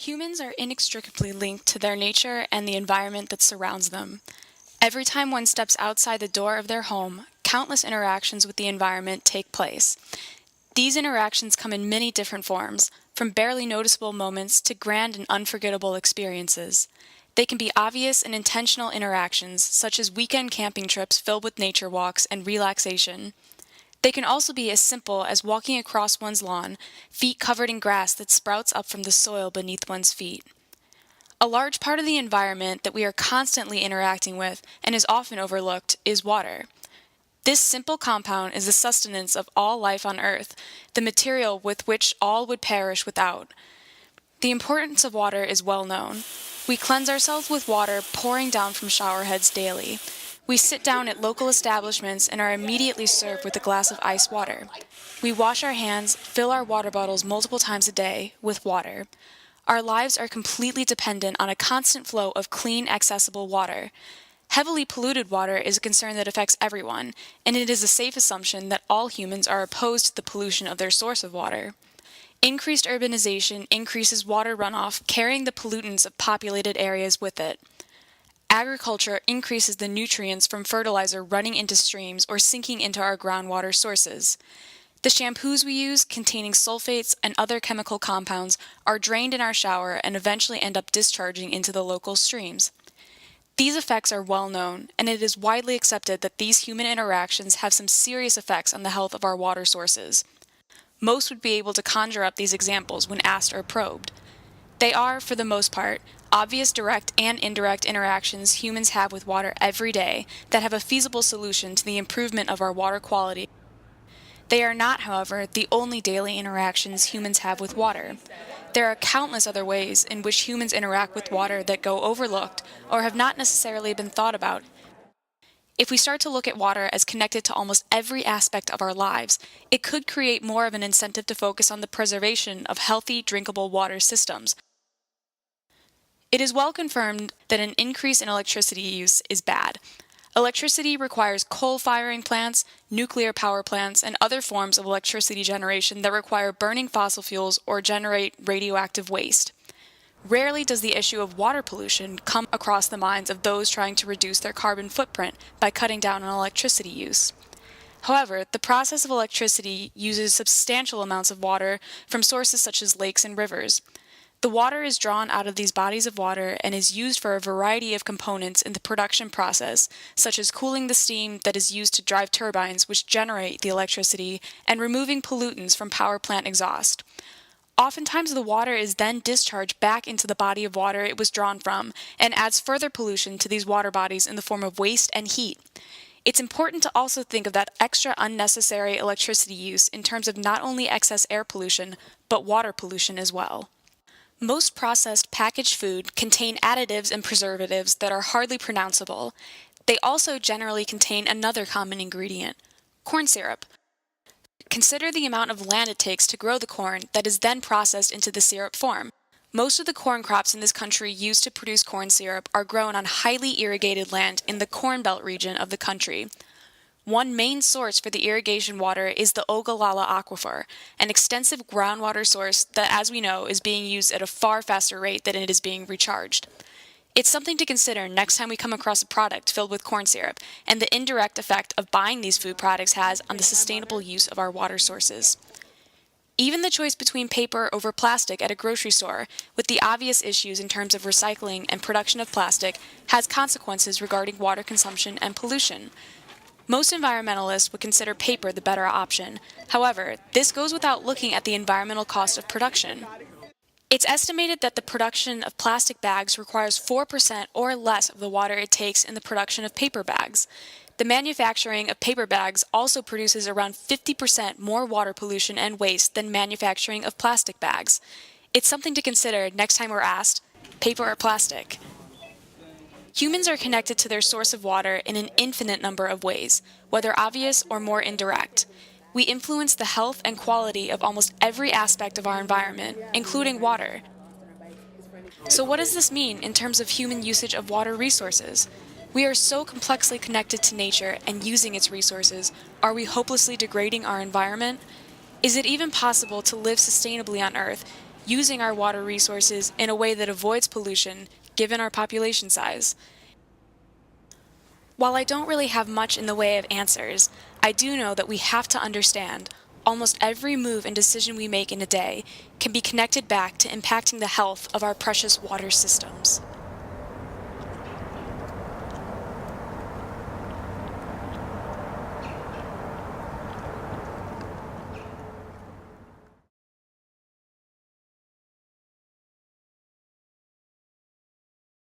Humans are inextricably linked to their nature and the environment that surrounds them. Every time one steps outside the door of their home, countless interactions with the environment take place. These interactions come in many different forms, from barely noticeable moments to grand and unforgettable experiences. They can be obvious and intentional interactions, such as weekend camping trips filled with nature walks and relaxation. They can also be as simple as walking across one's lawn, feet covered in grass that sprouts up from the soil beneath one's feet. A large part of the environment that we are constantly interacting with and is often overlooked is water. This simple compound is the sustenance of all life on Earth, the material with which all would perish without. The importance of water is well known. We cleanse ourselves with water pouring down from shower heads daily. We sit down at local establishments and are immediately served with a glass of ice water. We wash our hands, fill our water bottles multiple times a day with water. Our lives are completely dependent on a constant flow of clean, accessible water. Heavily polluted water is a concern that affects everyone, and it is a safe assumption that all humans are opposed to the pollution of their source of water. Increased urbanization increases water runoff, carrying the pollutants of populated areas with it. Agriculture increases the nutrients from fertilizer running into streams or sinking into our groundwater sources. The shampoos we use, containing sulfates and other chemical compounds, are drained in our shower and eventually end up discharging into the local streams. These effects are well known, and it is widely accepted that these human interactions have some serious effects on the health of our water sources. Most would be able to conjure up these examples when asked or probed. They are, for the most part, obvious direct and indirect interactions humans have with water every day that have a feasible solution to the improvement of our water quality. They are not, however, the only daily interactions humans have with water. There are countless other ways in which humans interact with water that go overlooked or have not necessarily been thought about. If we start to look at water as connected to almost every aspect of our lives, it could create more of an incentive to focus on the preservation of healthy, drinkable water systems. It is well confirmed that an increase in electricity use is bad. Electricity requires coal-firing plants, nuclear power plants, and other forms of electricity generation that require burning fossil fuels or generate radioactive waste. Rarely does the issue of water pollution come across the minds of those trying to reduce their carbon footprint by cutting down on electricity use. However, the process of electricity uses substantial amounts of water from sources such as lakes and rivers. The water is drawn out of these bodies of water and is used for a variety of components in the production process, such as cooling the steam that is used to drive turbines which generate the electricity and removing pollutants from power plant exhaust. Oftentimes the water is then discharged back into the body of water it was drawn from and adds further pollution to these water bodies in the form of waste and heat. It's important to also think of that extra unnecessary electricity use in terms of not only excess air pollution, but water pollution as well. Most processed packaged food contain additives and preservatives that are hardly pronounceable. They also generally contain another common ingredient, corn syrup. Consider the amount of land it takes to grow the corn that is then processed into the syrup form. Most of the corn crops in this country used to produce corn syrup are grown on highly irrigated land in the Corn Belt region of the country. One main source for the irrigation water is the Ogallala Aquifer, an extensive groundwater source that, as we know, is being used at a far faster rate than it is being recharged. It's something to consider next time we come across a product filled with corn syrup and the indirect effect of buying these food products has on the sustainable use of our water sources. Even the choice between paper over plastic at a grocery store, with the obvious issues in terms of recycling and production of plastic, has consequences regarding water consumption and pollution. Most environmentalists would consider paper the better option. However, this goes without looking at the environmental cost of production. It's estimated that the production of plastic bags requires 4% or less of the water it takes in the production of paper bags. The manufacturing of paper bags also produces around 50% more water pollution and waste than manufacturing of plastic bags. It's something to consider next time we're asked, paper or plastic? Humans are connected to their source of water in an infinite number of ways, whether obvious or more indirect. We influence the health and quality of almost every aspect of our environment, including water. So what does this mean in terms of human usage of water resources? We are so complexly connected to nature and using its resources. Are we hopelessly degrading our environment? Is it even possible to live sustainably on Earth using our water resources in a way that avoids pollution given our population size? While I don't really have much in the way of answers, I do know that we have to understand almost every move and decision we make in a day can be connected back to impacting the health of our precious water systems.